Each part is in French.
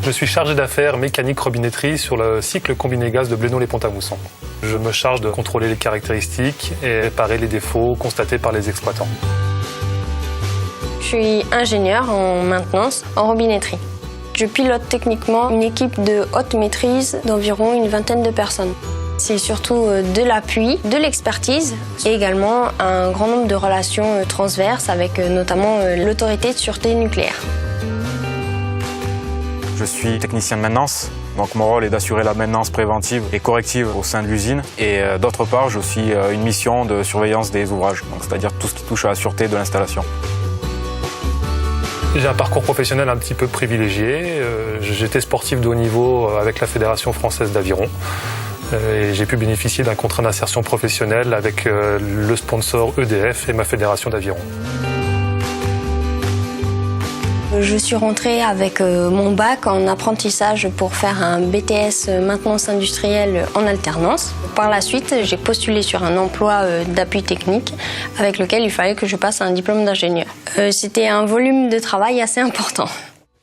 Je suis chargé d'affaires mécanique robinetterie sur le cycle combiné gaz de Blénaud-les-Ponts-à-Mousson. Je me charge de contrôler les caractéristiques et réparer les défauts constatés par les exploitants. Je suis ingénieur en maintenance en robinetterie. Je pilote techniquement une équipe de haute maîtrise d'environ une vingtaine de personnes. C'est surtout de l'appui, de l'expertise et également un grand nombre de relations transverses avec notamment l'autorité de sûreté nucléaire. Je suis technicien de maintenance, donc mon rôle est d'assurer la maintenance préventive et corrective au sein de l'usine. Et d'autre part, j'ai aussi une mission de surveillance des ouvrages, c'est-à-dire tout ce qui touche à la sûreté de l'installation. J'ai un parcours professionnel un petit peu privilégié. J'étais sportif de haut niveau avec la Fédération française d'aviron. Et j'ai pu bénéficier d'un contrat d'insertion professionnelle avec le sponsor EDF et ma fédération d'aviron. Je suis rentrée avec mon bac en apprentissage pour faire un BTS maintenance industrielle en alternance. Par la suite, j'ai postulé sur un emploi d'appui technique avec lequel il fallait que je passe un diplôme d'ingénieur. C'était un volume de travail assez important.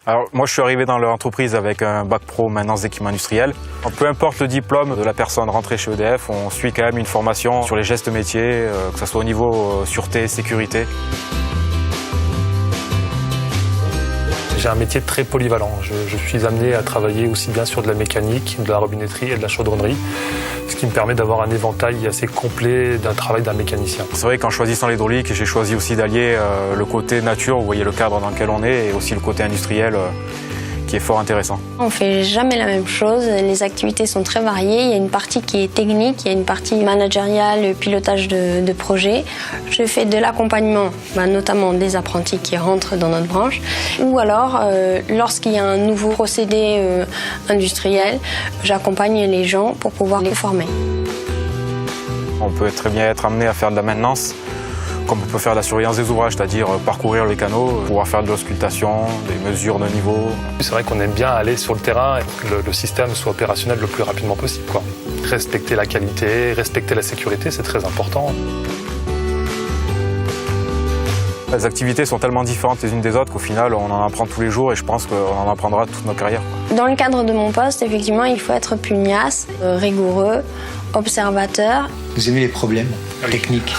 Alors moi je suis arrivé dans l'entreprise avec un bac pro maintenance d'équipement industriel. Peu importe le diplôme de la personne rentrée chez EDF, on suit quand même une formation sur les gestes métiers, que ce soit au niveau sûreté, sécurité. J'ai un métier très polyvalent. Je suis amené à travailler aussi bien sur de la mécanique, de la robinetterie et de la chaudronnerie, ce qui me permet d'avoir un éventail assez complet d'un travail d'un mécanicien. C'est vrai qu'en choisissant l'hydraulique, j'ai choisi aussi d'allier le côté nature, vous voyez le cadre dans lequel on est, et aussi le côté industriel qui est fort intéressant. On ne fait jamais la même chose, les activités sont très variées, il y a une partie qui est technique, il y a une partie managériale, pilotage de projet. Je fais de l'accompagnement, notamment des apprentis qui rentrent dans notre branche, ou alors lorsqu'il y a un nouveau procédé industriel, j'accompagne les gens pour pouvoir les former. On peut très bien être amené à faire de la maintenance, comme on peut faire de la surveillance des ouvrages, c'est-à-dire parcourir les canaux, pouvoir faire de l'auscultation, des mesures de niveau. C'est vrai qu'on aime bien aller sur le terrain et que le système soit opérationnel le plus rapidement possible, quoi. Respecter la qualité, respecter la sécurité, c'est très important. Les activités sont tellement différentes les unes des autres qu'au final on en apprend tous les jours et je pense qu'on en apprendra toute notre carrière. Dans le cadre de mon poste, effectivement, il faut être pugnace, rigoureux, observateur. Vous aimez les problèmes techniques?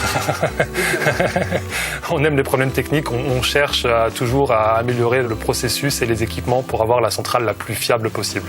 On aime les problèmes techniques, on cherche toujours à améliorer le processus et les équipements pour avoir la centrale la plus fiable possible.